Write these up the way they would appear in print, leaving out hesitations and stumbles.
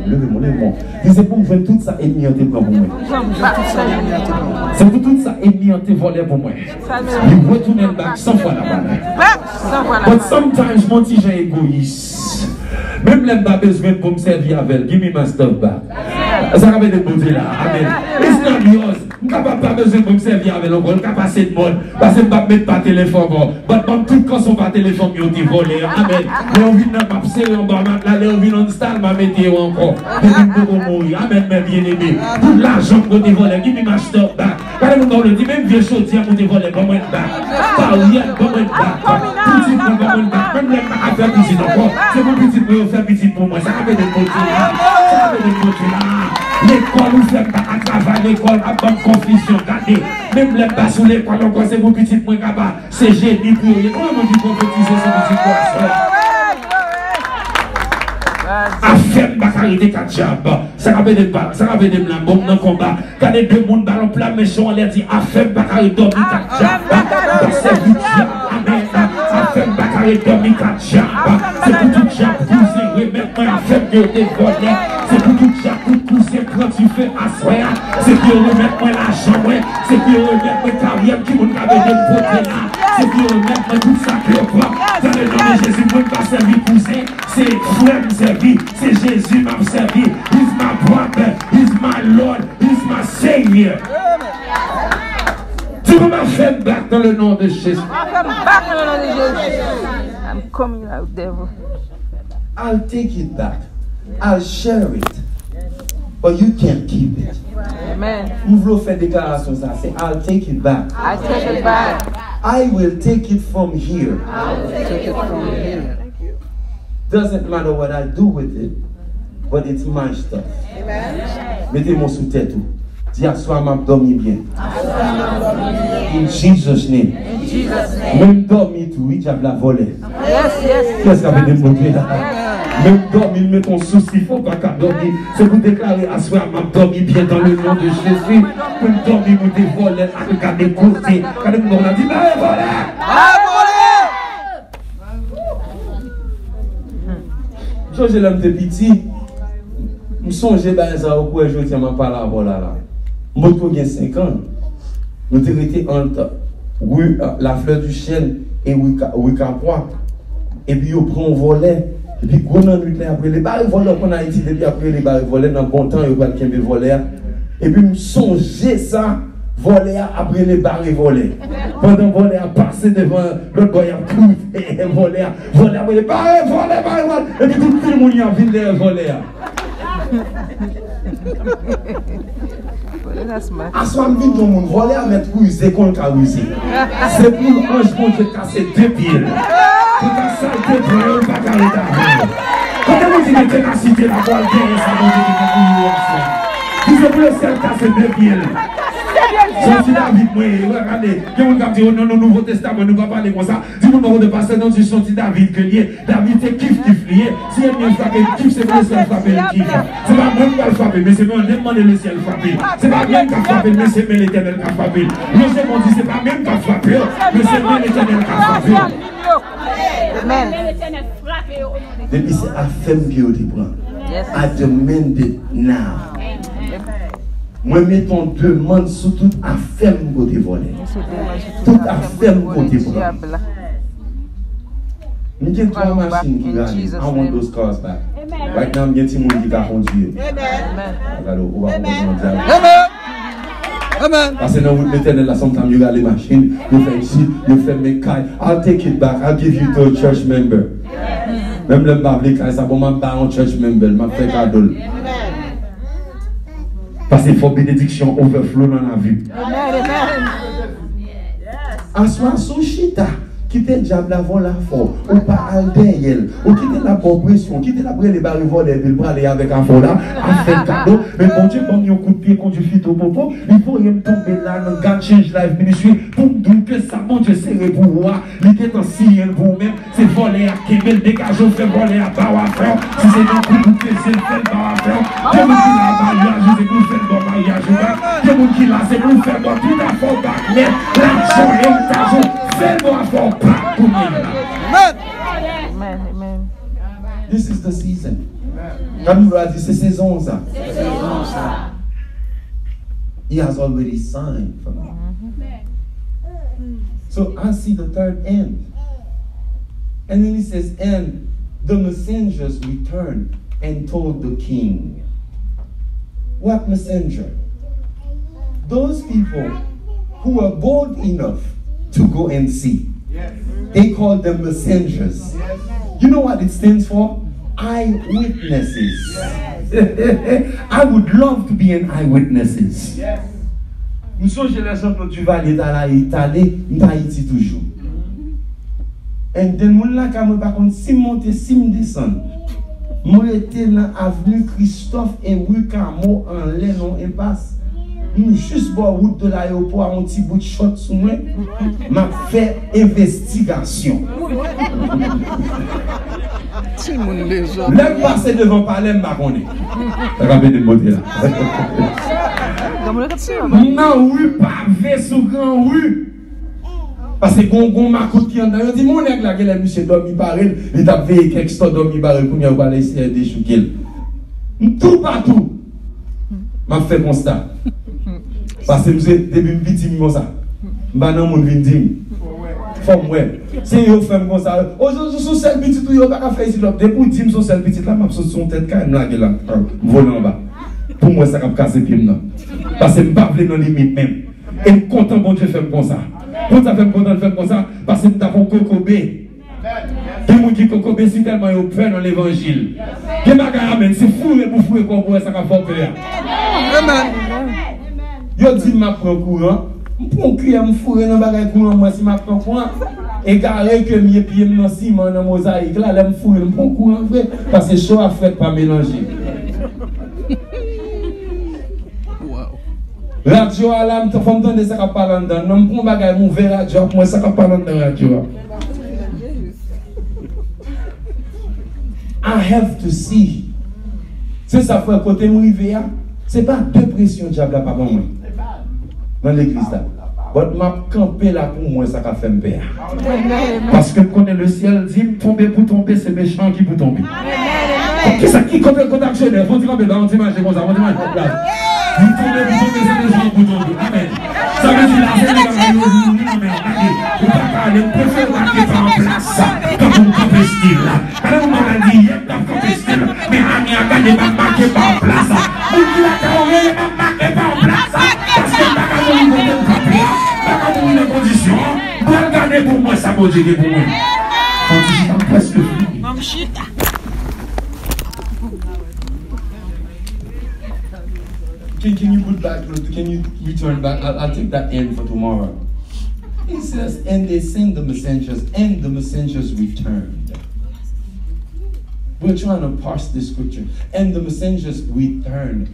levez-moi. C'est pour me faire tout ça ennemi en te prend pour moi. C'est pour tout ça ennemi en te volé pour moi. Il retourne le bac 100 fois la balle. But sometimes, mon petit j'ai égoïste. Même les pas besoin pour me servir avec. Give me my stuff back. Ça va être bon là. Amen. It's not yours. Je n'ai pas besoin pour me servir avec le monde. Je n'ai pas assez de monde. Parce que je ne vais pas mettre pas téléphone. Mais tout quand on va téléphone, ils ont été volés. Amen. Mais on vient dans ma série en bas. Là, on vient en style, ma météo encore. Amen, mes bien-aimés. Tout l'argent que vous volé. Give me my stuff back. Quand on le dit, même vieux chaudière, vous volé. Pas moi de back. Pas rien, pas moi de back. Petit, pas moi de back. Même les affaires petit encore. C'est mon petit pour faire petit pour moi. Ça va être des côtés là. Ça va être des côtés là. L'école nous fait pas à travail, l'école à bonne confusion. Regardez, même les bas sous l'école, encore c'est mon petit point là-bas. C'est génie pour eux. Comment on dit prophétiser ce petit poisson? Affaire Bakari de Kachab. Ça va être des la bombe dans le combat. Regardez deux mondes ballon plat, méchant, on leur dit affaire Bakari de Kachab. C'est du diable. Amen. Affaire Bakari de Kachab. C'est pour tout diable pousser. Remettre affaire de dévoler. C'est pour tout diable pousser quand tu fais asseoir. C'est pour remettre l'argent. C'est pour remettre carrière qui m'a gardé de côté là. C'est pour remettre tout ça que je crois. Dans le nom de Jésus, moi, je ne servi pousser. C'est frère me servi. C'est Jésus m'a servi. He's my brother. He's my Lord. He's my Savior. Tu vas faire back dans le nom de Jésus. I'm coming out, devil. I'll take it back. I'll share it. But you can't keep it. Amen. Nous voulons faire déclaration ça. C'est I'll take it back. I take it back. I will take it from here. I will take it from here. Doesn't matter what I do with it, but it's my stuff. Amen. Mettez-moi sous tête. Dis à soi, m'a dormi bien. In Jesus' name. In Jesus' name. Même dormi tout, il diable la volé. Yes, yes. Qu'est-ce qu'avait démontré là? Même dormi, il met ton souci, il ne faut pas qu'à dormir. C'est pour déclarer à soi, m'a dormi bien dans le nom de Jésus. Même dormi, vous dévolez, à des côtés. Quand on a dit, bah, voilà! Je l'aime de petit. Je songe à ça au point je tiens ma parole là. Moi j'ai 5 ans. Nous avons été entre la fleur du chêne et Wikapois. Et puis on prend un volet. Et puis on a après les barres volés qu'on a été depuis après les barres volés dans le bon temps, il y a quelqu'un qui volé. Et puis je songe ça. Voler après les barres volés. Pendant voler à passer devant l'autre boy à tout et voler après les barres volés. Et puis tout le monde y a vu les voler. À soi, je dis tout le monde voler à mettre rusé contre rusé. C'est pour l'ange bon Dieu casser 2 pieds. Pour ta saleté pour eux, pas carré d'argent. Quand on dit que ténacité, la voile guerre, ça va dire que c'est pour le ciel casser 2 pieds. Sorti David, regardez, il y a un qui dit, non, non, Nouveau Testament, nous ne va pas parler comme ça. Dis-moi, de passer dans du sorti David, que lié. David, c'est kiff lié. Si elle vient frapper, kiff, c'est pour le ciel frapper le kiff. C'est pas moi qui va le frapper, mais c'est moi qui demande le ciel frapper. C'est pas moi qui va frapper, mais c'est moi l'éternel qui va frapper. Nous, c'est mon dit, c'est pas même qui va frapper, mais c'est moi l'éternel qui va frapper. Amen. Depuis c'est à femme qui te prend. I demand it now. Moi, mettons demande sur toute affaire côté volé. Toute affaire côté volé. Nous avons 3 machines qui gagnent. I want those cars back. Right now, il y a des gens qui ont conduit. Amen. Parce que dans l'éternel, là, sometimes you got les machines, you fais ici, you fais mes cailles. I'll take it back. I'll give you to a church member. Même le bavle cailles, ça va m'en un church member, m'a fait cadeau. Parce qu'il faut bénédiction overflow dans la vie. Assois sous chita, quittez le diable avant la fort, ou pas al derrière, ou quittez la progression, quittez la brûle les barres volées, et puis aller avec un fort là, à faire cadeau. Mais bon Dieu, bon, il y a un coup de pied quand tu fais ton popo, il faut y tomber là dans God Change Life Ministry, pour me dire que ça, bon Dieu, c'est pour moi, l'idée est en ciel pour même, c'est voler à Kébel, dégage, on fait voler à Bawafon, si c'est un coup de pied, c'est le fait Bawafon, que vous qui la mariage, c'est pour faire bon mariage, que vous qui la, c'est pour faire bon tout à fond, mais l'argent et l'argent, c'est bon à fond, pas pour moi. Amen. This is the season. Quand nous a dit c'est saison ça. He has already signed for me. So I see the third end. And then he says, and the messengers returned and told the king. What messenger? Those people who were bold enough to go and see. They called them messengers. You know what it stands for? Eyewitnesses. I would love to be an eyewitnesses. Nous sommes les gens du Valais d'Italie, d'Haïti toujours. Et then moun la ka moi par contre si monter si me descendre. Moi était dans avenue Christophe et rue Camo en Lénon impasse. Juste bord route de l'aéroport un petit bout de shot sous moi. M'a fait investigation. L'homme passé devant Palais m'a connaît. Regardez de beauté là. Non, oui, pavé sous grand rue. Parce que gongon m'a coûté qui en dedans. Il dit mon nègre là qui est monsieur dormi barrel, il t'a veillé quelque chose dormi barrel pour nous aller essayer de chouquer. Tout partout. M'a fait constat. Parce que nous début petit comme ça. Maintenant mon vinn dit. Forme ouais. C'est yo femme comme ça. Aujourd'hui sous celle petite tout yo pas faire ici là. Depuis dire sur celle petite là m'a sur son tête quand même là voler en bas. Pour moi ça va casser pied là. Parce que m'pas vle dans limite même. Et content bon Dieu fait comme ça. Quand ça fait content de faire comme ça parce que nous avons cocobé. Des gens qui cocobé si tellement ils peur dans l'évangile. Des bagages amen, c'est fou pour fouer comme pour ça va faire peur. Amen. Yo dit m'a prend courant. Pour cuire me fourrer dans bagage courant moi si m'a prend courant. Égaré que mes pieds dans ciment dans mosaïque là, là me fourrer me prend courant vrai parce que chaud à fait pas mélanger. Radio alarme, tu faut me donner ça qui parle dedans. Non, me prends bagage mon verre radio, moi ça qui parle dans radio. I have to see. C'est ça frère côté mon rivier. C'est pas deux pressions diable là pas bon moi. Dans l'église là. But m'a campé là pour moi ça qui fait me peur. Parce que connaît le ciel dit tomber pour tomber c'est méchant qui pour tomber. Qu'est-ce ça qui contre actionnaire, faut dire on t'imagine comme ça, on t'imagine comme ça. Vous tournez, c'est des gens pour tomber. Amen. Ça veut dire la Sénégal, vous pas aller, vous préférez marquer pas en place quand vous campez style là. Quand vous m'avez dit, il y a un campé style, mais Ami a gagné, pas marqué pas en place. Vous qui la carrière, pas marqué pas en place. Parce que pas quand vous voulez me camper, pas quand vous voulez les conditions, vous regardez pour moi, ça va dire pour moi. On dit, presque fini. Can you put back? Can you return back? I'll take that end for tomorrow. He says, and they sent the messengers, and the messengers returned. We're trying to parse this scripture. And the messengers returned,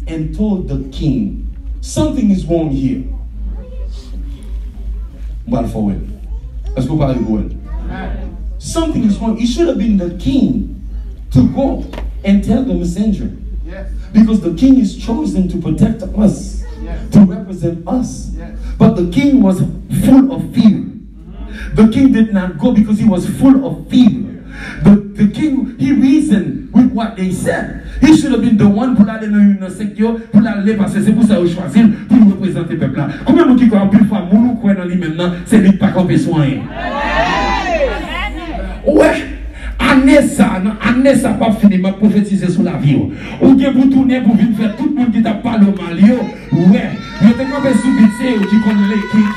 and told the king, something is wrong here. Well, forward. Let's go back forward. Something is wrong. It should have been the king to go and tell the messenger. Because the king is chosen to protect us, to represent us. But the king was full of fear. The king did not go because he was full of fear. The king, he reasoned with what they said. He should have been the one pour aller dans une section, pour aller parce que c'est pour ça qu'il choisit pour représenter le peuple là. Combien de gens qui ont plus fois moulou quoi dans lui maintenant, c'est lui pas qu'on peut soigner. Ouais. Année ça pas fini, m'a prophétisé sur la vie. Ou bien pour tourner pour venir faire tout le monde qui t'a parlé au mal. Ouais, je te campé sous vite, c'est eux qui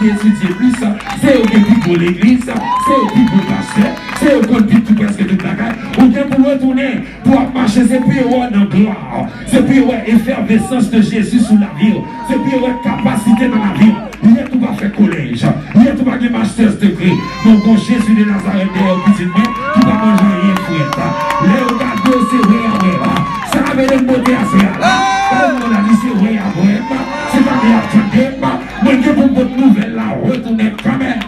étudient plus ça, c'est eux qui pour l'église, c'est eux qui pour pasteur, c'est eux qui ont tout presque toute la carte. Ou bien pour retourner, pour marcher, c'est puis avoir dans gloire, c'est puis avoir effervescence de Jésus sous la vie, c'est puis avoir capacité dans la vie. Il y a tout pas fait collège, il y a tout pas de master's degree. Donc, Jésus de Nazareth, petit main, qui va manger rien frère. Les regards, c'est vrai, ça avait une beauté à faire. On a dit c'est vrai, c'est pas des attendez pas. Moi, je vous votre nouvelle là, retournez quand même.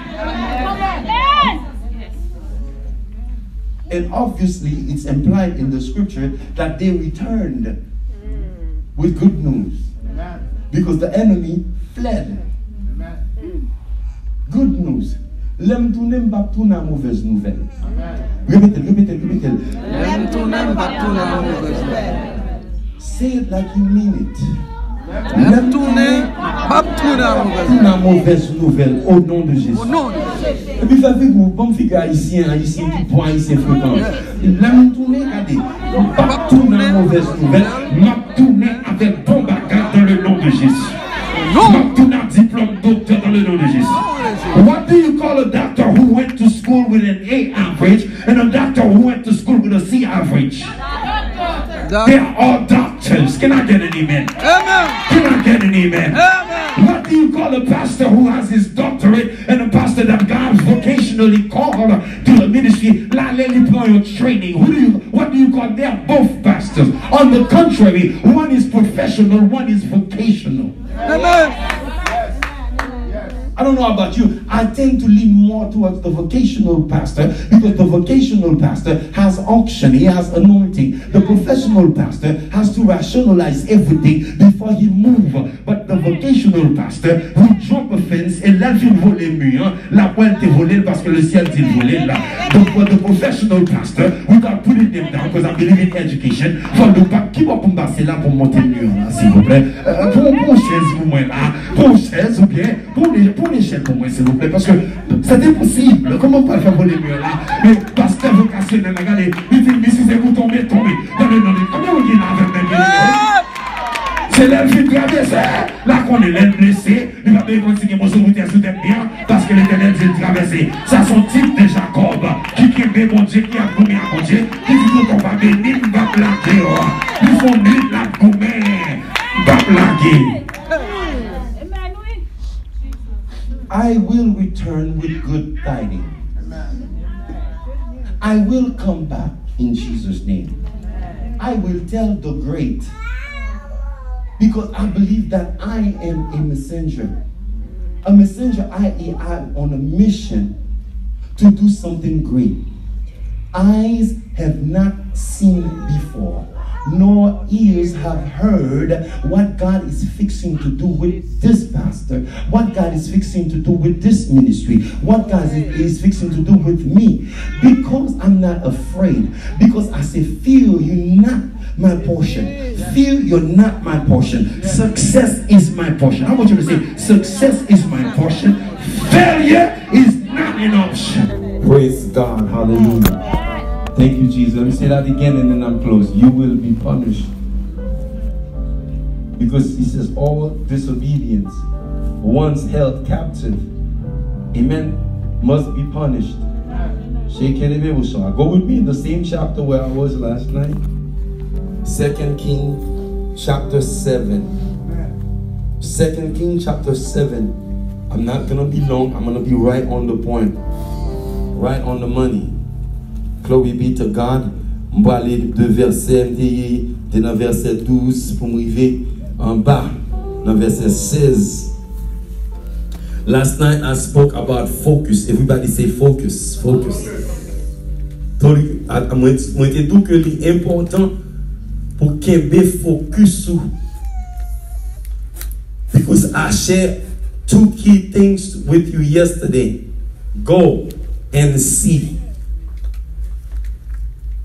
And obviously, it's implied in the scripture that they returned with good news. Because the enemy fled. Good news. L'aime tourner, pas tourner à mauvaise nouvelle. Répétez. L'aime tourner, pas tourner à mauvaise nouvelle. Say it like you mean it. L'aime tourner, pas tourner à mauvaise nouvelle. Tourner à mauvaise nouvelle au nom de Jésus. Au nom de Jésus. Et puis, ça fait que vous, bon figure haïtien qui boit, haïtien fréquent. L'aime tourner, regardez. Pas tourner à mauvaise nouvelle, m'a tourné avec bon bagage dans le nom de Jésus. M'a tourné un diplôme docteur dans le nom de Jésus. What do you call a doctor who went to school with an A average and a doctor who went to school with a C average? They are all doctors. Can I get an amen? Amen. Can I get an amen? Amen. What do you call a pastor who has his doctorate and a pastor that God vocationally called to the ministry? Your training. What do you call? They are both pastors. On the contrary, one is professional, one is vocational. Amen. I don't know about you. I tend to lean more towards the vocational pastor because the vocational pastor has unction, he has anointing. The professional pastor has to rationalize everything before he moves. But the vocational pastor will jump a fence and let him voler mur. La pointe est volée parce que le ciel dit voler là. For the professional pastor, without putting them down, because I believe in education, for the back, qui va pour me passer là pour monter le mur là, s'il vous plaît. Pour chaise pour moi là, pour chaise ou bien pour l'échelle pour moi s'il vous plaît, parce que c'est impossible. Comment pas faire voler le mur là? Mais pasteur vocationnel, regardez, il dit, mais si c'est vous tomber. Dans le nom de comment vous dites là avec même c'est l'aile qui traverse, là qu'on est l'aile blessée, il va bien continuer mon souvenir sous tête bien, parce que l'éternel dit traverser. Ça son type de Jacob, qui aime mon Dieu, qui a gommé à mon Dieu, qui dit qu'on va bénir, va blaguer, ils font nul la gommé, va blaguer. I will return with good tidings. I will come back in Jesus' name. I will tell the great. Because I believe that I am a messenger. A messenger, i.e. I'm on a mission to do something great. Eyes have not seen before, nor ears have heard what God is fixing to do with this pastor, what God is fixing to do with this ministry, what God is fixing to do with me. Because I'm not afraid, because I say, fear you not my portion. Fear you're not my portion. Success is my portion. I want you to say, success is my portion. Failure is not an option. Praise God. Hallelujah. Thank you, Jesus. Let me say that again and then I'm close. You will be punished. Because he says all disobedience, once held captive, amen, must be punished. Go with me in the same chapter where I was last night. 2 Kings chapter 7. 2 Kings chapter 7. I'm not going to be long. I'm going to be right on the point. Right on the money. Glory be to God. Je vais aller de verset, dans verset 12 pour m'arriver en bas, dans verset 16. Last night I spoke about focus. Everybody say focus. Focus. Moi, je tout que l'important pour qu'il be focus sur. Because I shared 2 key things with you yesterday. Go and see.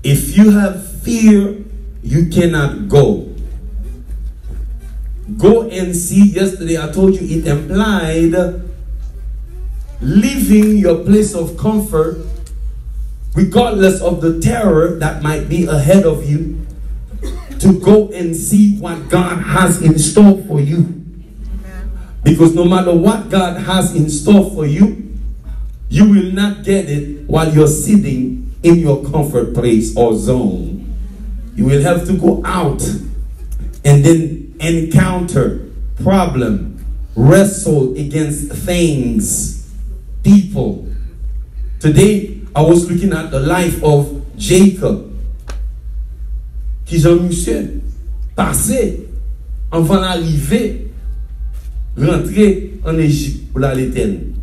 If you have fear, you cannot go. Go and see. Yesterday I told you it implied leaving your place of comfort regardless of the terror that might be ahead of you to go and see what God has in store for you. Because no matter what God has in store for you, you will not get it while you're sitting in your comfort place or zone. You will have to go out and then encounter problem, wrestle against things, people. Today I was looking at the life of Jacob, qui Jean-Michel passé avant d'arriver, rentrer en Égypte pour aller l'éternel,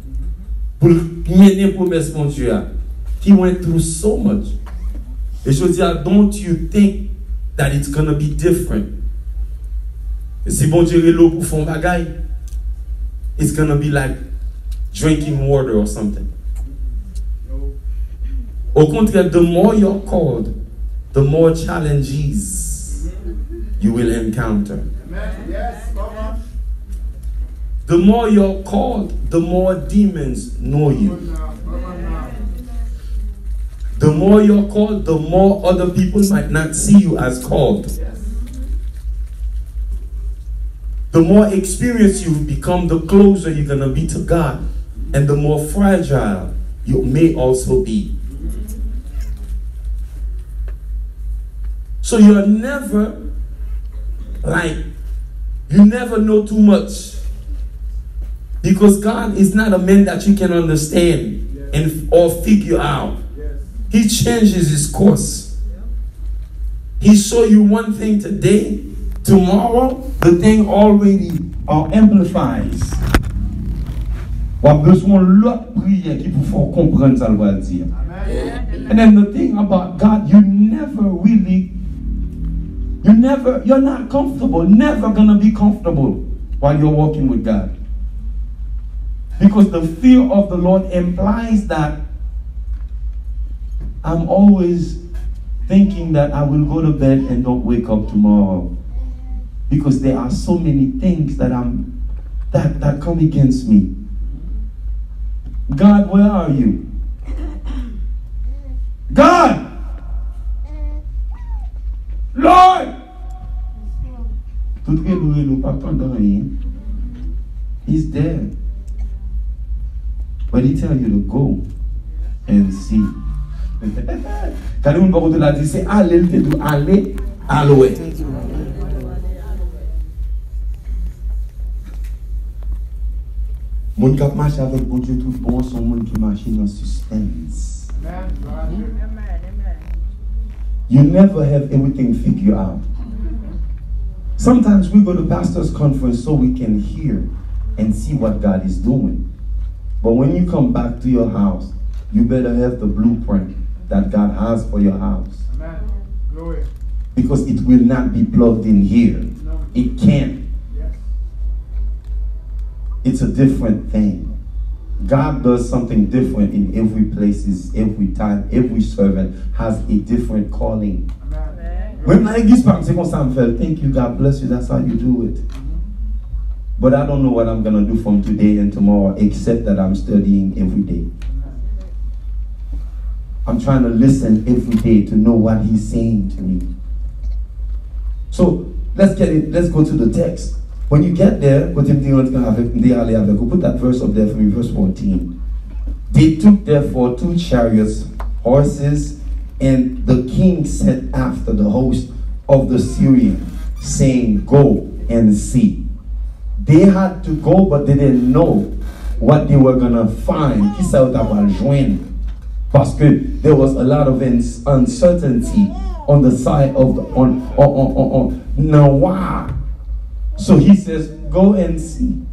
pour mener promesse mon Dieu. He went through so much. Et je dis, don't you think that it's going to be different? Si bon Dieu est l'eau pour faire bagaille, it's going to be like drinking water or something. Au contraire, the more you're called, the more challenges you will encounter. The more you're called, the more demons know you. The more you're called, the more other people might not see you as called. The more experienced you become, the closer you're going to be to God. And the more fragile you may also be. So you're never you never know too much. Because God is not a man that you can understand or figure out. He changes his course. He show you one thing today, tomorrow, the thing already amplifies. And then the thing about God, you're not comfortable, never gonna be comfortable while you're walking with God. Because the fear of the Lord implies that I'm always thinking that I will go to bed and don't wake up tomorrow. Because there are so many things that that come against me. God, where are you? God! Lord! He's there. But he tell you to go and see. Quand on parle de la dit, c'est aller, aller, aller. Mon cap marche avec bon Dieu tout bon, son monde qui marche dans suspense. You never have everything figured out. Sometimes we go to pastor's conference so we can hear and see what God is doing. But when you come back to your house, you better have the blueprint that God has for your house. Amen. Glory. Because it will not be plugged in here. No. It can't. Yes. It's a different thing. God does something different in every place, every time. Every servant has a different calling. Amen. When I give thank you, God bless you, that's how you do it. But I don't know what I'm going to do from today and tomorrow, except that I'm studying every day. I'm trying to listen every day to know what he's saying to me. So let's go to the text. When you get there, put that verse up there for me, verse 14. They took therefore 2 chariots, horses, and the king sent after the host of the Syrians, saying, go and see. They had to go, but they didn't know what they were going to find. Parce que there was a lot of uncertainty on the side of the Nawa. So he says, go and see.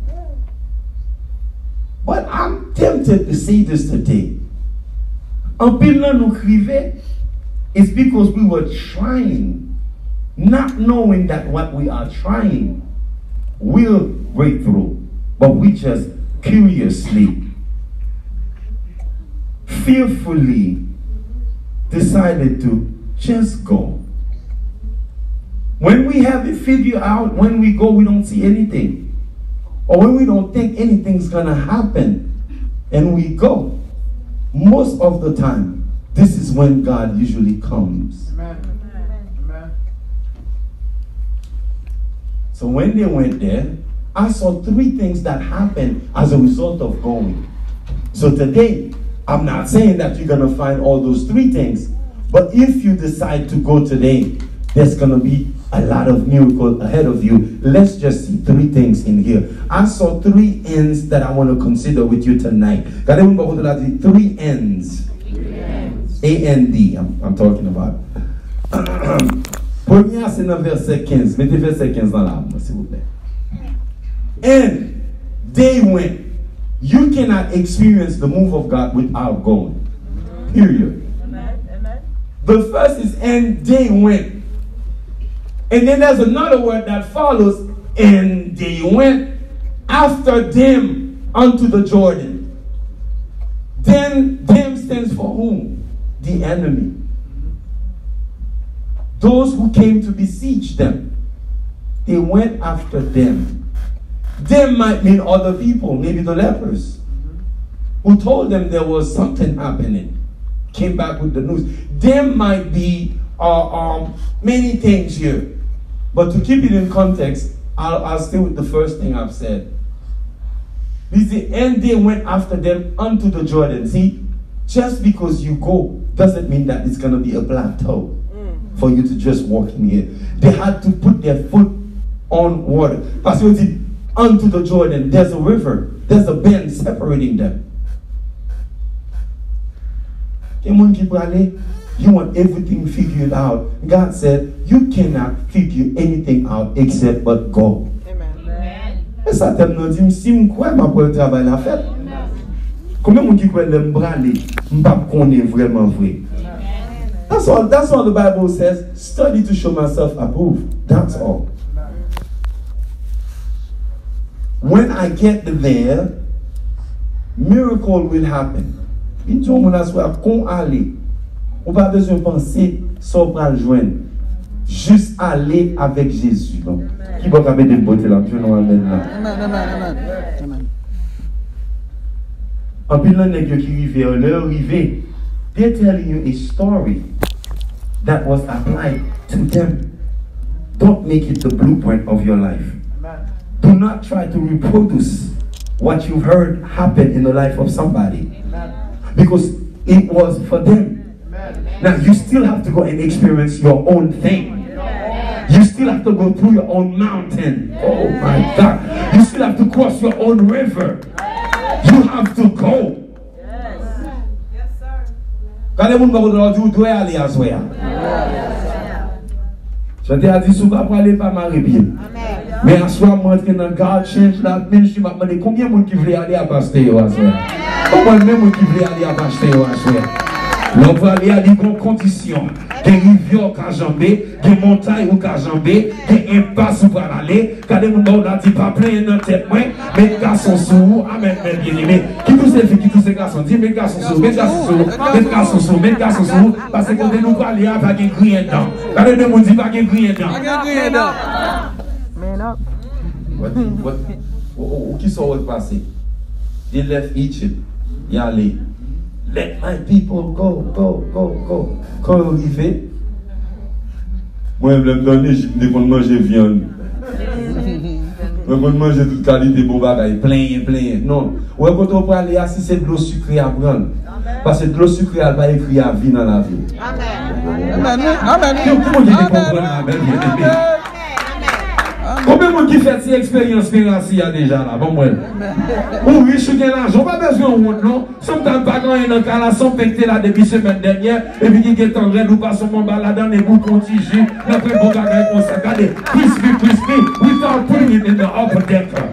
But I'm tempted to say this today. En pile nous crive, it's because we were trying, not knowing that what we are trying will break through. But we just curiously, fearfully decided to just go. When we have it figured out, when we go, we don't see anything. Or when we don't think anything's gonna happen, and we go. Most of the time, this is when God usually comes. Amen. Amen. So when they went there, I saw 3 things that happened as a result of going. So today, I'm not saying that you're going to find all those 3 things, but if you decide to go today, there's going to be a lot of miracles ahead of you. Let's just see 3 things in here. I saw 3 ends that I want to consider with you tonight. 3 ends. A-N-D, I'm talking about. Premier, c'est dans verset 15. Mettez verset 15 dans l'arbre, s'il vous plaît. And they went. You cannot experience the move of God without going. Period. Amen. The first is, and they went. And then there's another word that follows, and they went after them unto the Jordan. Then, them stands for whom? the enemy. Those who came to besiege them, they went after them. Them might mean other people, maybe the lepers, who told them there was something happening, came back with the news. There might be many things here, but to keep it in context, I'll stay with the first thing I've said. And they went after them unto the Jordan. See, just because you go doesn't mean that it's going to be a plateau for you to just walk in here. They had to put their foot on water. Pastor did unto the Jordan. There's a river. There's a bend separating them. You want everything figured out. God said, you cannot figure anything out except but go. Et ça t'aime nous dit, si je crois ma pour le travail la fête. Combien de gens qui croient le m'bralé, m'pas connaît vraiment vrai. That's all the Bible says. Study to show myself approved. That's all. When I get there, miracle will happen. Il dit on a soit qu'on aller. On pas besoin de penser sans pas le joindre. Juste aller avec Jésus. Donc, qui va caber de beauté là? Dieu nous amène là. Amen. En plus, l'un des qui arrivait, leur arrivée, they're telling you a story that was applied to them. Don't make it the blueprint of your life. Do not try to reproduce what you've heard happen in the life of somebody. Because it was for them. Now, you still have to go and experience your own thing. You still have to go through your own mountain. Oh my God. You still have to cross your own river. You have to go. Yes, sir. Quand les gens vont dire, doit aller à soi. Je t'ai dit, si vous ne pouvez pas marier bien. Mais à soi, moi, je dans God change that ministry. Je me demande combien de gens qui veulent aller à Pasteur à soi. Combien de gens qui veulent aller à Pasteur à soi. L'on va aller à des conditions. Des rivières qui jambées, des montagnes qui jambées, des impasses où aller. Quand les gens ont dit pas plein dans tête, mais garçons sous, amen, bien aimé. Qui tous ces filles, qui tous ces garçons, dis, mes garçons sous, mes garçons sous, mes garçons sous, mes garçons sous, parce que quand nous parlons, il n'y a pas de grien dedans. Quand les gens disent pas de grien dedans. Man up. Qui sont passés? They left Egypt. Ils allaient. Let my people go. Quand ils arrivaient, moi, je me donne l'Égypte, je vais manger viande. Je vais manger toute qualité de bon bagaille, plein. Non. Ou quand on peut aller si c'est de l'eau sucrée à prendre. Parce que de l'eau sucrée, elle va écrire à vie dans la vie. Amen. Combien de gens qui fait cette expérience qu'il y a déjà là? Bon, moi. Ou riche ou bien l'argent, pas besoin de honte, non? Sometimes pas grand dans le cas là, sans pecter là depuis semaine dernière, et puis qui est en train de passer mon balade et vous continuez, d'après vos bagages comme ça, regardez, crispy, without putting it in the upper decker.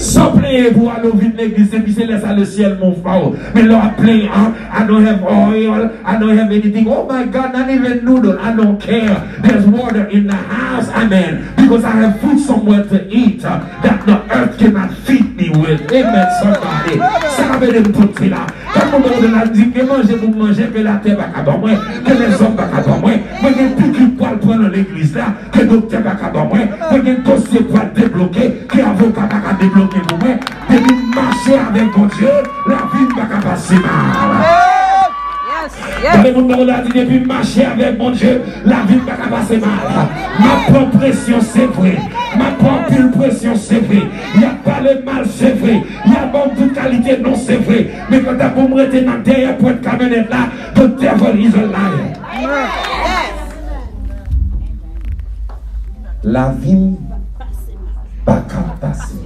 Sans plaindre pour aller vite l'église, et puis c'est laissé le ciel, mon frère. Mais là, plein, I don't have oil, I don't have anything. Oh my God, not even noodle, I don't care. There's water in the house, amen. Because I have food somewhere to eat that the earth cannot feed me with. Amen, somebody. Ça veut dire tout là. Quand on me dit que manger pour manger, que la terre va qu'à moi, que les hommes va qu'à moi, que les piqûres pour le prendre dans l'église là, que le docteur va qu'à moi, que les dossiers pour le débloquer, que l'avocat va qu'à débloquer pour moi, de marcher avec mon Dieu, la vie ne va qu'à passer mal. Les gens dit depuis marcher avec mon Dieu, la vie ne va qu'à passer mal. Ma propre pression, c'est vrai. Ma propre pression, c'est vrai. Il n'y a pas le mal, c'est vrai. Il y a bon toute qualité, non, c'est vrai. Mais quand tu as pour me rester dans derrière pour être camionnette là, the devil is a liar. La vie ne va qu'à passer.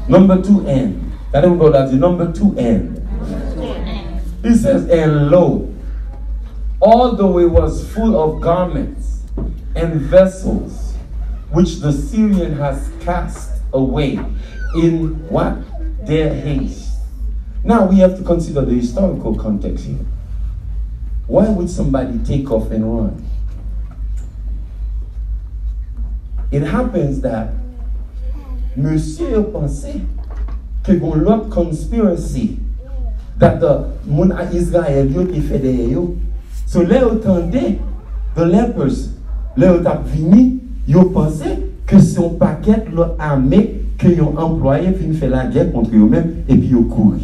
Number 2N. Number 2N. He says, and lo, although it was full of garments and vessels, which the Syrian has cast away in what? Their haste. Now we have to consider the historical context here. Why would somebody take off and run? It happens that Monsieur pensait que l'autre conspiracy that the moun à Israël yo qui fait des yo. So là entendez the lepers, là ont vini, yo pensé que c'est un paquet l'autre armée que yo employé vient faire la guerre contre eux-mêmes et puis yo couru.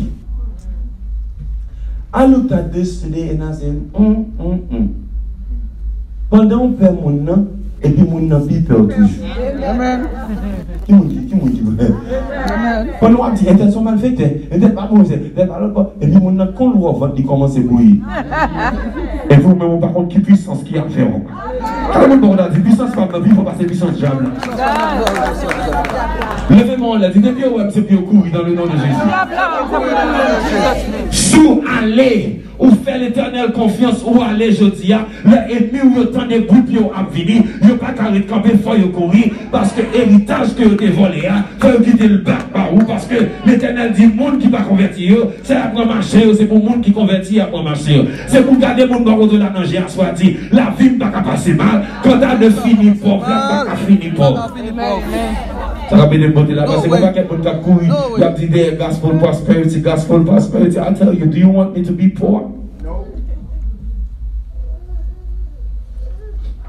I looked at this today and I said, Pendant on perd mon nom, et puis mon nom perd toujours. Amen. Qui m'a dit? Pendant on dit, intention mal faite, intention pas bon, et puis mon nom, quand l'on vote, il commence à bouillir. Et vous-même, par contre, qui puissance qui a fait? Quand on a dit puissance pas il faut passer puissance diable. Levez-moi, là, dit, depuis où c'est pour courir dans le nom de Jésus. Sous aller, ou faire l'éternelle confiance, ou aller, je dis, l'ennemi ou autant de groupes à venir, il n'y a pas qu'à camper, il faut courir, parce que l'héritage que vous avez volé, il faut quitter le bac par où, parce que l'éternel dit, le monde qui va convertir, c'est après marcher, c'est pour le monde qui convertit après marcher. C'est pour garder le monde dans la manger à soi dit, la vie ne va pas passer mal, quand elle ne finit pas, elle ne va pas finir pas. Ça va bien de là, parce que vous avez quelqu'un qui couru, il a dit des gospel prosperity, gospel prosperity. I tell you, do you want me to be poor? No.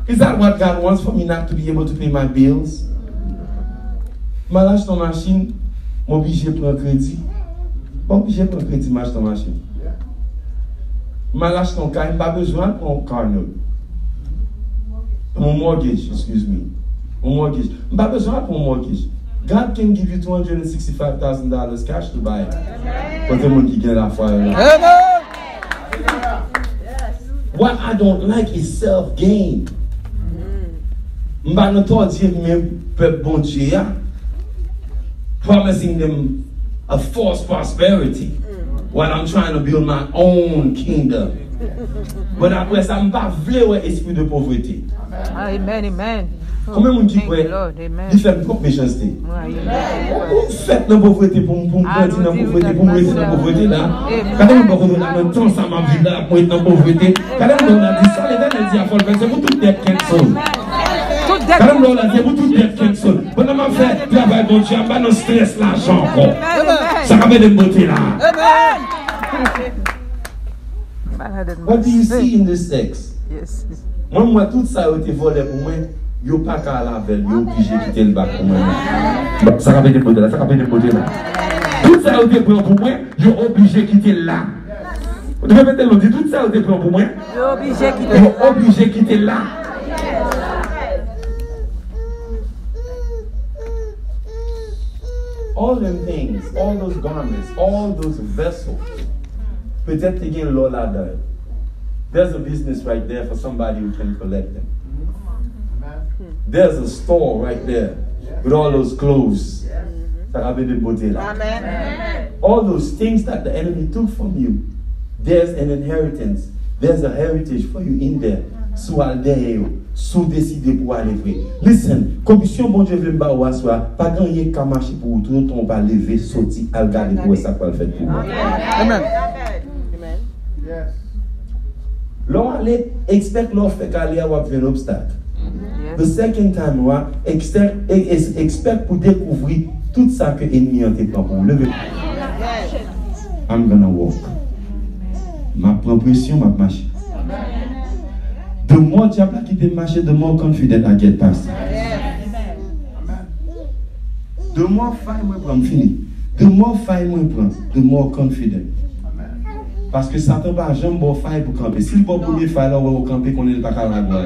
Is that what God wants for me not to be able to pay my bills? Je m'achète une machine, je suis obligé de prendre crédit. Je suis obligé de prendre crédit, je m'achète une machine. Je m'achète un car, je n'ai pas besoin de prendre un car note. Mon mortgage, excuse me. Mon mortgage. Je n'ai pas besoin de mon mortgage. God can give you $265,000 cash to buy it. Pour tout le monde qui gagne la foi. What I don't like is self-gain. Je ne vais pas dire même peuple bon Dieu, promising them a false prosperity while I'm trying to build my own kingdom. But après ça, je ne vais pas vouloir esprit de pauvreté. Amen, amen. Combien de monde qui croit il fait une propre méchanceté? Vous faites la pauvreté pour me grandir dans la pauvreté, pour me rester dans la pauvreté là. Quand on me donne un temps, ça m'a vu là pour être dans la pauvreté. Quand on a dit ça, l'éternel dit à Paul, c'est pour toute dette cancel. Quand on a dit pour toute dette cancel. Pendant que je fais travail de Dieu, je ne stress l'argent encore. Ça va de beauté là. What do you see in this text? Yes. Moi, tout ça a été volé pour moi. Yo pas qu'à la veille, yo obligé de quitter le bac pour moi. Ça va de beauté là, ça va de beauté là. Tout ça a été pris pour moi, yo obligé de quitter là. Vous répétez le dit, tout ça a été pris pour moi. Yo obligé de quitter là. All them things, all those garments, all those vessels. Peut-être qu'il y a un lot là-dedans. There's a business right there for somebody who can collect them. There's a store right there with all those clothes. All those things that the enemy took from you, there's an inheritance. There's a heritage for you in there. So al derrière, so décider pour aller vrai. Listen, commission bon Dieu veut m'ba ou aswa, pas gagner qu'à marcher pour tout, on va lever, sortir, al garder pour ça qu'on fait pour moi. Amen. Yes. L'on allait expect l'on fait qu'aller avoir un obstacle. The second time, expect pour découvrir tout ça que l'ennemi a été pour lever. I'm gonna walk. Ma pression, ma marche. The more diable qui te marche, the more confident I get past. The more faille moi prends fini. The more faille moi prends, the more confident. Parce que Satan va jamais bon faille pour camper. Si le bon premier faille là on va camper qu'on est pas capable de voir.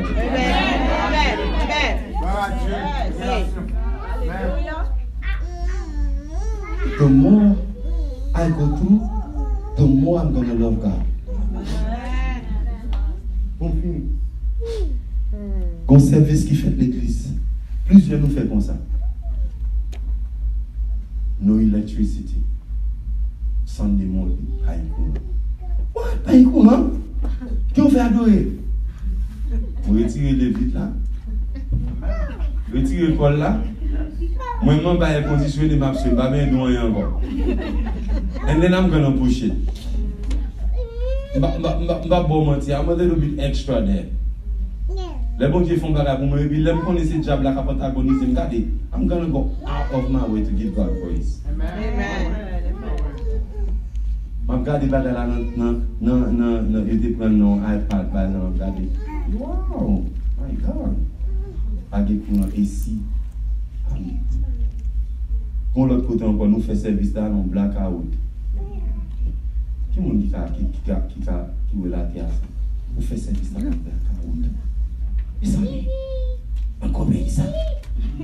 The more I go through, the more I'm going to love God. Bon fini. Qu'on service qui fait l'église. Plusieurs nous fait comme ça. No electricity. Sunday morning, pas un courant. What? Pas un courant? Qui on fait adorer? Vous retirez les vitres là. Retirez le col là. Moi, je ne vais pas conditionner ma pseudo, je ne vais pas faire encore. And then I'm going to push it. Je ne vais pas mentir, I'm a little bit extra there. Les bons dieux font bagarre pour moi, et puis les gens connaissent ce diable là qui protagonise, I'm going to go out of my way to give God praise. Amen. Je regarde les bagages là, je prends mon iPad, par exemple, je regarde. Wow, my God. Avec pour ici. Quand l'autre côté encore nous fait service là, on blackout. Qui monde qui veut la terre? On fait service là, on blackout. Et ça, encore bien ça.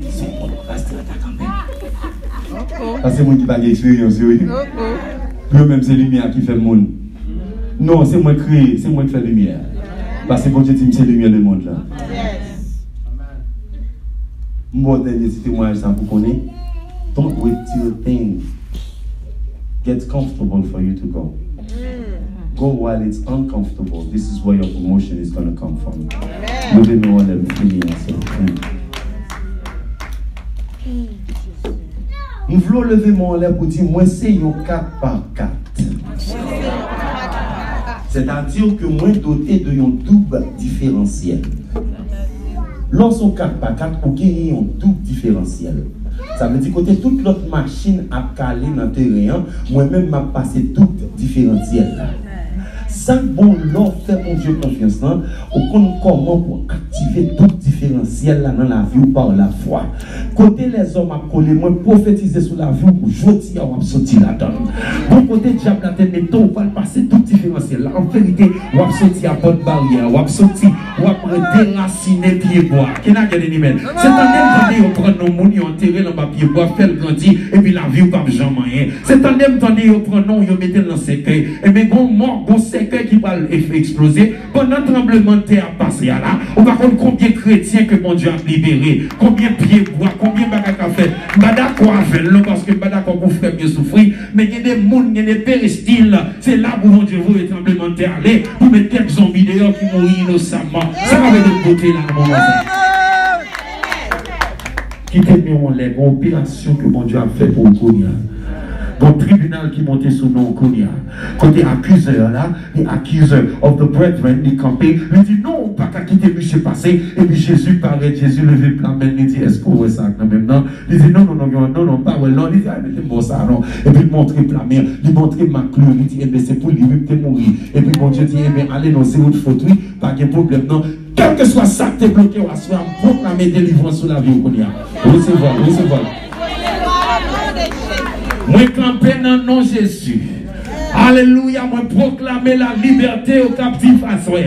C'est bon, reste là quand même. Ça c'est moi qui pas d'expérience, oui. Moi-même c'est lumière qui fait le monde. Non, c'est moi qui crée, c'est moi qui fais lumière. Parce que bon Dieu dit c'est lumière du monde là. Mon dernier témoignage ça pour connaître. Don't wait till things get comfortable for you to go. Go while it's uncomfortable. This is where your promotion is going to come from. Levez mes mains les prier ensemble. Nous voulons lever mon lèvre pour dire moi c'est un 4 par 4. C'est-à-dire que moi doté de un double différentiel. Lorsqu'on 4 par 4, on gagne un double différentiel. Ça veut dire que toute l'autre machine a calé dans le terrain, moi-même m'a passé tout différentiel. Ça bon l'on fait mon Dieu confiance là, on connaît comment pour activer tout différentiel là dans la vie par la foi. Côté les hommes a collé moi prophétiser sur la vie ou jodi a sorti là-dedans. Bon côté diable la tête mais on va passer tout différentiel là. En vérité, on va sortir à bonne barrière, on va sortir, on va déraciner pied bois. Qui n'a gagné ni même. C'est en même temps on prend nos moni enterrer dans pied bois, faire grandir et puis la vie pas jamais rien. C'est en même temps on prend non, on mettre dans cercueil et mais bon mort bon cercueil qui va exploser pendant le tremblement de terre passé là. On va comprendre combien de chrétiens que mon Dieu a libéré, combien de pieds bois, combien de bagages à faire. Pas d'accord avec nous parce que pas d'accord pour faire mieux souffrir, mais il y a des mondes, il y a des péristyles. C'est là où mon Dieu veut le tremblement de terre aller pour mettre quelques zombies dehors qui mourent innocemment. Ça va avec de beauté là, mon enfant. Quittez-moi l'opération que mon Dieu a fait pour Kounia. Dans le tribunal qui montait sous nom Kounia. Côté accuseur là, les accuseurs of the brethren, les campés, lui dit non, pas qu'à quitter monsieur passé. Et puis Jésus paraît, Jésus levait la main, il dit est-ce qu'on voit ça quand même non? Il dit non, pas ouais, non, il dit ah, mais c'est bon ça, non. Et puis il montre la main, il montre ma clé, il dit eh bien c'est pour lui, il mourir. Et puis mon Dieu dit eh bien allez, non, c'est votre faute, oui, pas de problème, non. Quel que soit ça que tu es bloqué, on va se faire proclamer délivrance sur la vie au Kounia. Recevez. Moi camper dans le nom de Jésus. Alléluia, moi proclamer la liberté aux captifs à soi.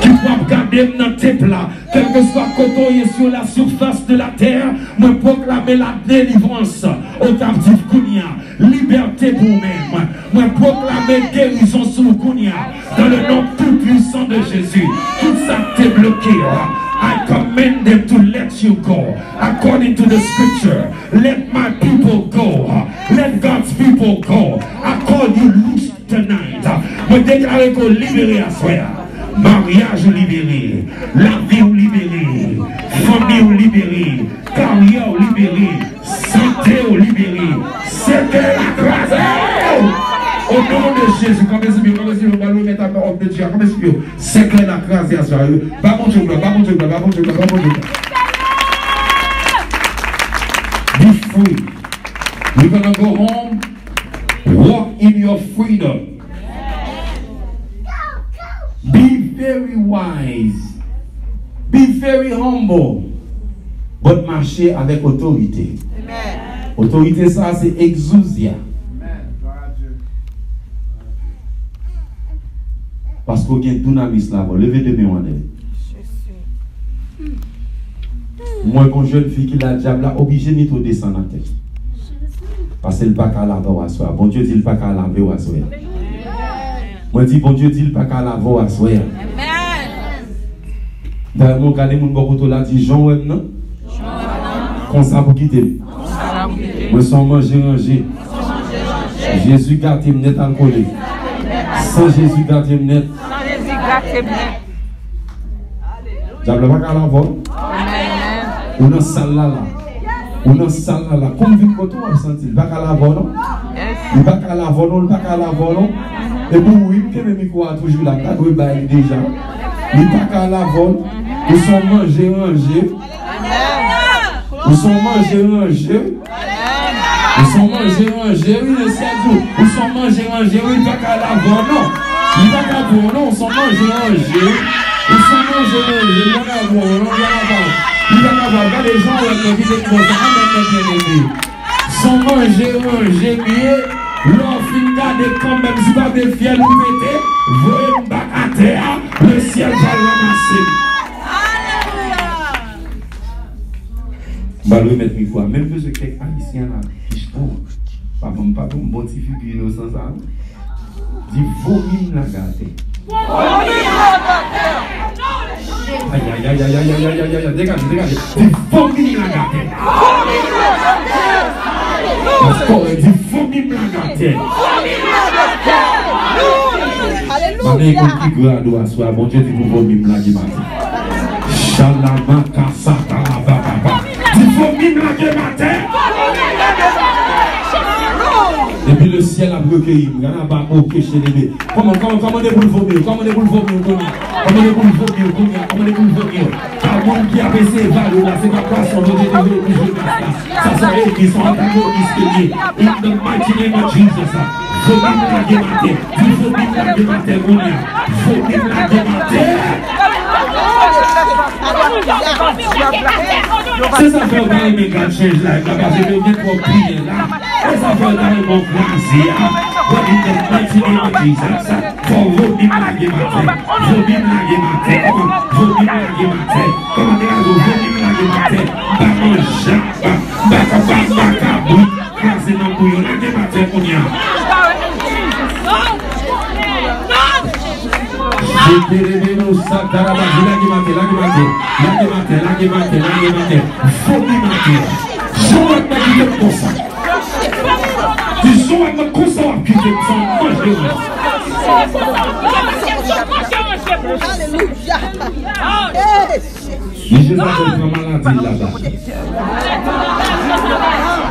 Qui pourra garder dans le temple là. Quel que soit côté sur la surface de la terre, moi proclamer la délivrance aux captifs Kounia. Liberté pour moi-même. Moi proclamer guérison sur Kounia. Dans le nom tout puissant de Jésus. Tout ça t'est bloqué. I command them to let you go. According to the scripture, let my people go. Let God's people go. I call you loose tonight. Je déclare que libéré à soi. Mariage libéré. La vie libérée. Famille libérée. Carrière libérée. Santé libérée. C'est que la grâce. Au nom de Jésus, comme si on va le mettre à l'ordre de Dieu, comme si c'est que la grâce est à soi. Va mon Dieu, va mon Dieu, va mon Dieu, va mon Dieu. Be free. You're going to go home, walk in your freedom. Be very wise. Be very humble. But marcher avec autorité. Autorité, ça, c'est exousia. Parce qu'il y a un dynamisme là-bas. Levez de mes mains. Moi, quand jeune fille qui l'a diable là, obligé de descendre en tête. Parce que le pas qu'à laver à soi. Bon Dieu dit le pas qu'à laver à soi. Moi, dis bon Dieu dit le pas qu'à laver à soi. D'ailleurs, mon gars, mon beaucoup là dit Jean, non? Comme ça pour quitter. Moi, sans manger, ranger. Jésus garde net alcoolique. Sans Jésus gâté net. Sans Jésus gâté net. Diable pas qu'à la vol. On a salle là. On a salle là. Comme vite quand on senti, il pas qu'à la vol. Il pas qu'à la vol, il pas qu'à la vol. Et pour oui, que le micro a toujours là, t'as doué bailler déjà. Il pas qu'à la vol. Ils sont mangés, rangés. Ils sont mangés, rangés. Ils sont mangés, oui, le ciel dit, ils sont mangés, oui, pas qu'à l'avant, non. Ils pas qu'à pour, non, ils sont mangés. Ils sont mangés, il y en a bon, il y en a pas. Il y en a pas, les gens, qui étaient comme ça, bien-aimés. Ils sont mangés, mieux. L'on fin garder quand même, si pas des fiers nous péter, voyez une bac à terre, le ciel va ramasser. Bah, le mettre micro, même que je quelques haïtiens là, qui je trouve, pas bon petit figure innocent ça, dit vomir la gâte. Aïe, dégagez, dit vomir la gâte. Parce qu'on dit vomir la gâte. Alléluia. Bon Dieu dit pour vomir la gâte. Shalamaka satalababa. Il faut mime la matin. Et puis le ciel a bloqué. Il n'y a pas de chez les. Comment on est pour le vomir? Comment on est pour le vomir? Comment on est pour le vomir? Comment on est pour le vomir? Car le monde qui a baissé va là, c'est pas quoi son Dieu de ça sont eux qui sont en train de discuter. In the mighty name of Jesus. Vomir la matin. Il faut mime la matin. Vomir la matin. C'est ça que vous avez God change life. Parce que vous êtes pour prier là. C'est ça que vous avez pour plaisir. But in the mighty name of Jesus, for vous matin. Comment vous matin.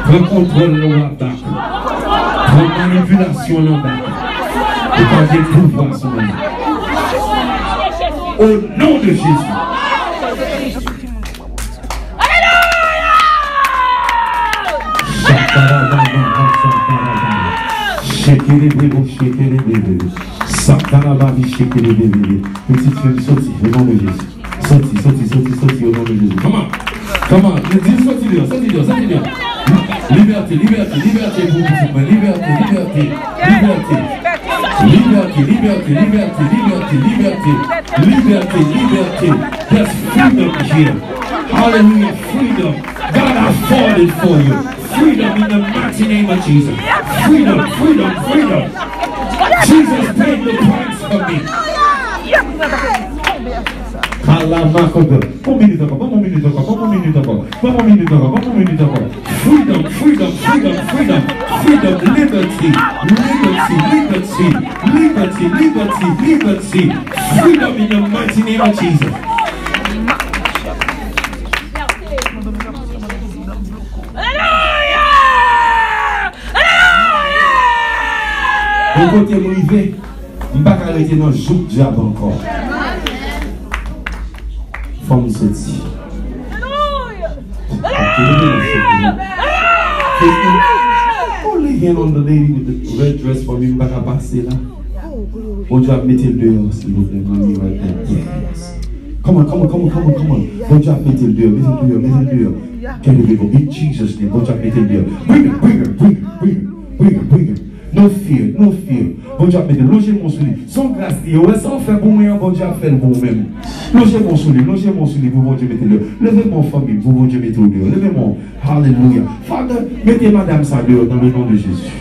Prends contrôle le attaque. Prends manipulation là-bas. Et pas de pouvoir sur nous. Au nom de Jésus. Alléluia! Petite femme, sorti au nom de Jésus. Sorti au nom de Jésus. Comment? Dis sorti dehors. Liberté pour vous. Liberté. There's freedom here. Hallelujah, freedom. God has fought it for you. Freedom in the mighty name of Jesus. Freedom. Jesus paid the price for me. Liberty. Freedom in the mighty name of Jesus. Au côté où il va, je ne vais pas arrêter dans le jour de diable encore. Femme sortie. Only hand on the lady with the red dress for me, back à passer là. Bon Dieu, mettez le dehors, s'il vous plaît, mamie, right there. Yes. Come on. Bon Dieu, mettez le dehors. Can you go? In Jesus' name, bon Dieu, mettez le dehors. Bring her. No fear. Bon Dieu, mettez logez mon souli. Sans grâce, sans faire pour moi, bon Dieu, faire pour moi-même. Logez mon souli, pour bon Dieu, mettez le dehors. Levez mon famille, pour bon Dieu, mettez le dehors. Levez mon, hallelujah. Father, mettez madame ça dehors dans le nom de Jésus.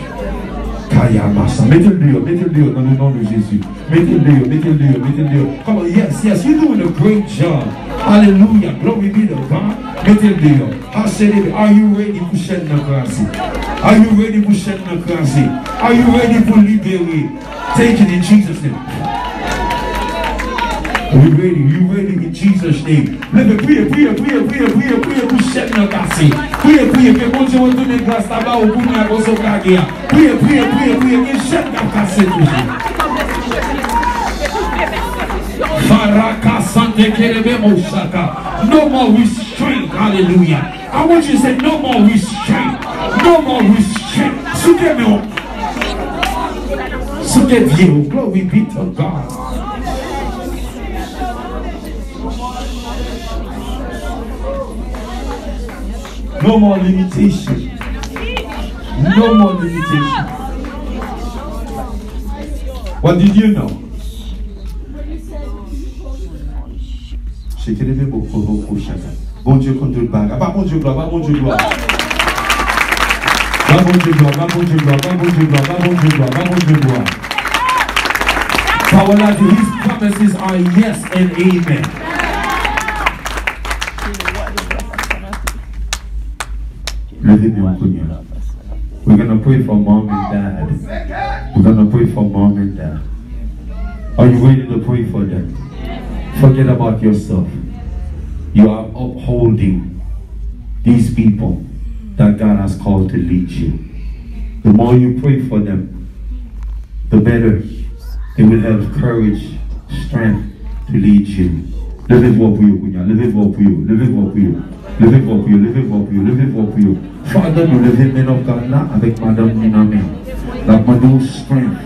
Mettez le dehors dans le nom de Jésus. Mettez le dehors. Come on, yes, you're doing a great job. Hallelujah, glory be to God. Mettez le dehors. Are you ready pour chaîne la grâce? Are you ready pour chaîne la grâce? Are you ready pour libérer? Take it in Jesus' name. Are you ready in Jesus' name? Priez pour chaîne la grâce. Priez, que bon Dieu vous donne grâce là-bas au bout de la grosse carrière. Priez, que chaîne la grâce toujours. Faraka sante kerebe moshaka. No more restraint. Hallelujah. I want you to say, no more restraint. No more restraint. Soukevye, glory be to God. No more limitation. No more limitation. What did you know? Bon Dieu contre le bagarre. Pas bon Dieu gloire, pas bon Dieu gloire. Pas bon Dieu gloire, pas bon Dieu gloire, pas bon Dieu gloire, pas bon Dieu gloire, pas bon Dieu gloire. Power Life, his promises are yes and amen. We're going to pray for mom and dad. We're going to pray for mom and dad. Are you ready to pray for them? Forget about yourself. You are upholding these people that God has called to lead you. The more you pray for them, the better they will have courage, strength to lead you. Levez-vous pour vous, levez-vous pour vous, levez-vous pour vous, levez-vous pour vous, levez-vous pour vous, levez-vous pour vous. Father, nous levons maintenant là avec Madame Minamé. La demandons strength,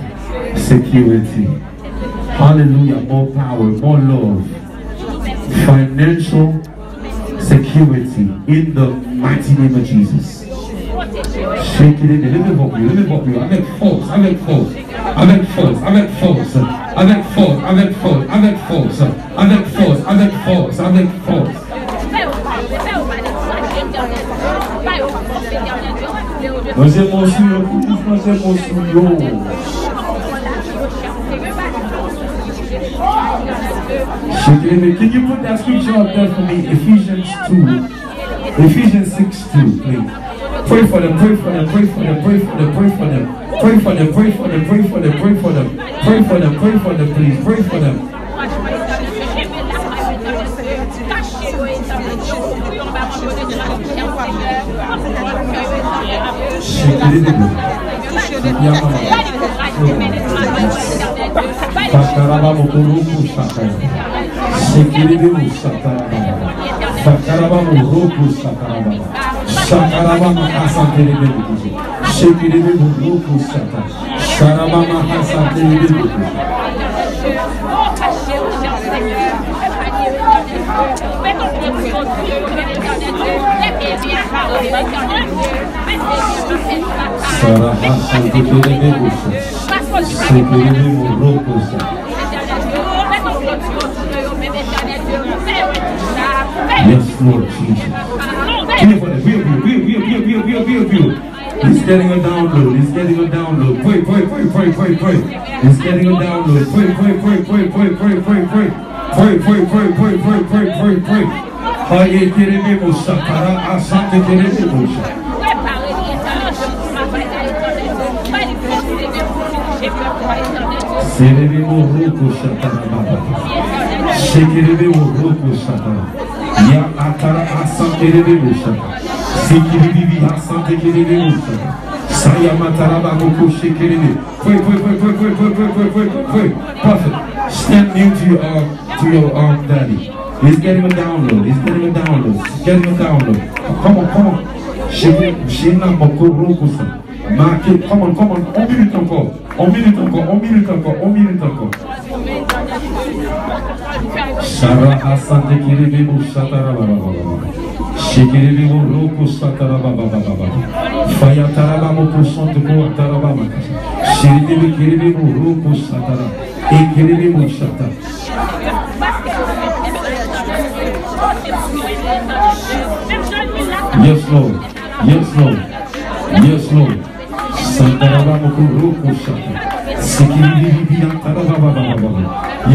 security. Hallelujah, more power, more love, financial security in the mighty name of Jesus. Shake it in, levez-vous pour vous, avec force, avec force. Avec force, avec force, avec force, avec force, avec force, avec force, avec force, avec force. Nos émotions, nos émotions. Can you put that scripture up there for me? Ephesians 6:2, please. Pray for them, pray for them, pray for them, pray for them, pray for them. Pray for them, pray for them, pray for them, pray for them. Pray for them, pray for them, please. Pray for them. Sakarabama Hasantere Shekiri Ruku Sata Sarabama Hasantere. Yes, Lord Jesus. He's getting a download. He's getting a download. Pray, pray, pray, pray, pray, pray. He's getting a download. Pray, pray, pray, pray, pray, pray, pray, pray. Pray, pray, pray, pray, pray, pray, pray, pray. Haye kereme musakara asante kereme musa. Sereme muruku satara baba. Shekereme muruku satara. Ya atara asante kereme musa. Sikiribi asante kereme musa. Saya matara baba kushekereme. Pray, pray, pray, pray, pray, pray, pray, pray, pray, pray. Prophet, stand near to your daddy. He's getting a download. He's getting a download. He's getting a download. Come on, come on. Shina Mokurukusa. Mark it. Come on, come on. 1 minute encore. 1 minute encore. 1 minute encore. 1 minute encore. Shara Asante Kiribu Satara Baba. Shikiribu Roku Satara Baba. Faya Taraba Mokusante Ko Tarabama. Shiribu Kiribu Roku Satara. Ekiribu Satara. Yes, Lord. Yes, Lord. Yes, Lord.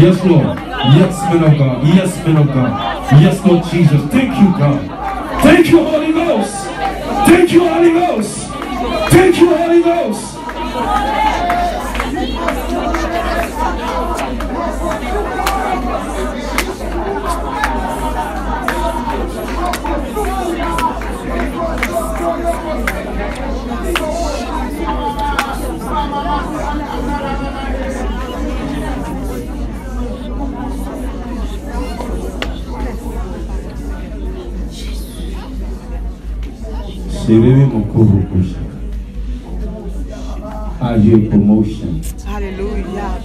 Yes, Lord. Yes, man of God. Yes, man of God. Yes, Lord Jesus. Thank you, God. Thank you, Holy Ghost. Thank you, Holy Ghost. Thank you, Holy Ghost. Are you promotion? Hallelujah.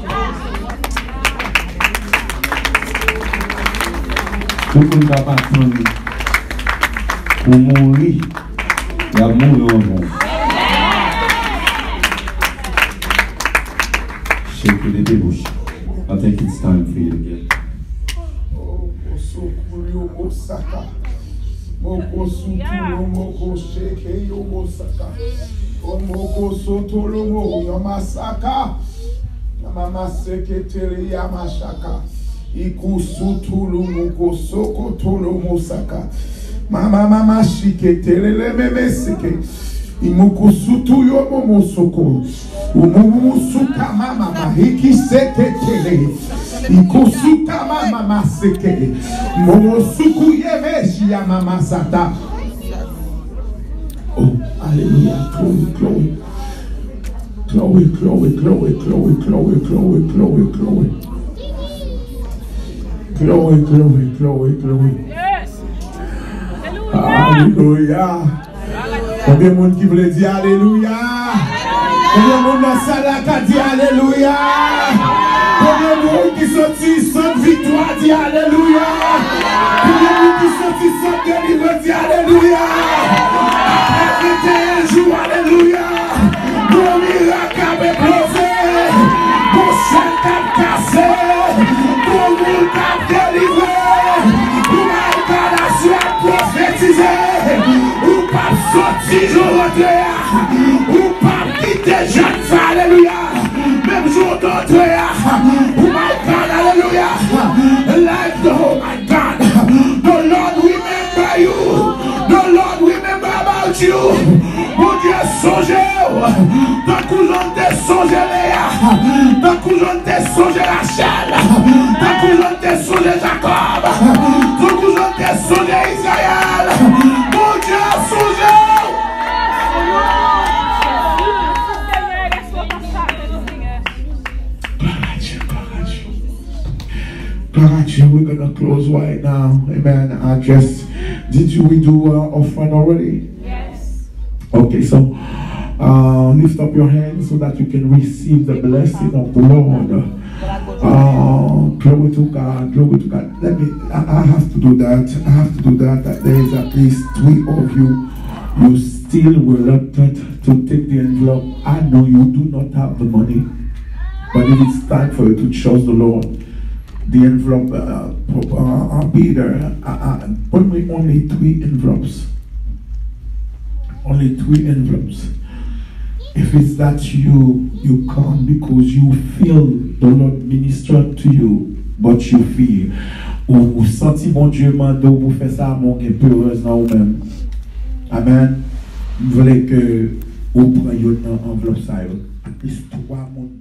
Tout le monde va pas attendre pour mourir. Il y a mourir au monde. Shake the bush. I think it's time for you to get. Moko sutulo moko sheke yo mosaka. Omoko sotolo mo yamasaka. Mama seketeri yamashaka. Iku sutulo moko soko tolo mosaka. Mama shiketere le meme seke. Imoko sutu yo momo soko. Umu suka mama hiki seketele. Ikosuka mama seke. Momo suku yemeshi ya mama sata. Oh, hallelujah. Glory, glory. Glory, glory, glory, glory, glory, glory, glory. Glory, glory, glory, glory. Yes. Alléluia. Combien de monde qui voulait dire Alléluia? Combien de monde dans la salle qui dit Alléluia? Combien de monde qui sortit sans victoire dit Alléluia? Combien de monde qui sortit sans délivrance dit Alléluia? Après 21 jours, Alléluia. Mon miracle a éclosé. Mon chien a cassé. Mon monde a délivré. Mon miracle a prophétisé. Ou pas sortir, je rentre. Ou pas quitter, je fais Alléluia. Même jour d'entre. Oh my God, hallelujah. Like the oh my God. The Lord remember you. The Lord remember about you. Mon Dieu, songez. Tant que l'on te songe Léa. Tant que l'on te songe Rachel. Tant que l'on te songe Jacob. Tant que l'on te songe Israël. Mon Dieu, songez. We're gonna close right now. Amen. Did we do offering already? Yes. Okay, so lift up your hands so that you can receive the blessing of the Lord. Glory to God, glory to God. I have to do that. That there is at least 3 of you. You still reluctant to take the envelope. I know you do not have the money, but it is time for you to trust the Lord. The envelope be there. Bring me only 3 envelopes. Only 3 envelopes. If it's that you come because you feel the Lord minister to you, but you feel ou senti bon Dieu mando pour faire ça, mon est peureuse dans vous-même. Amen. Vous voulez que vous preniez une enveloppe ça, at least 3 months.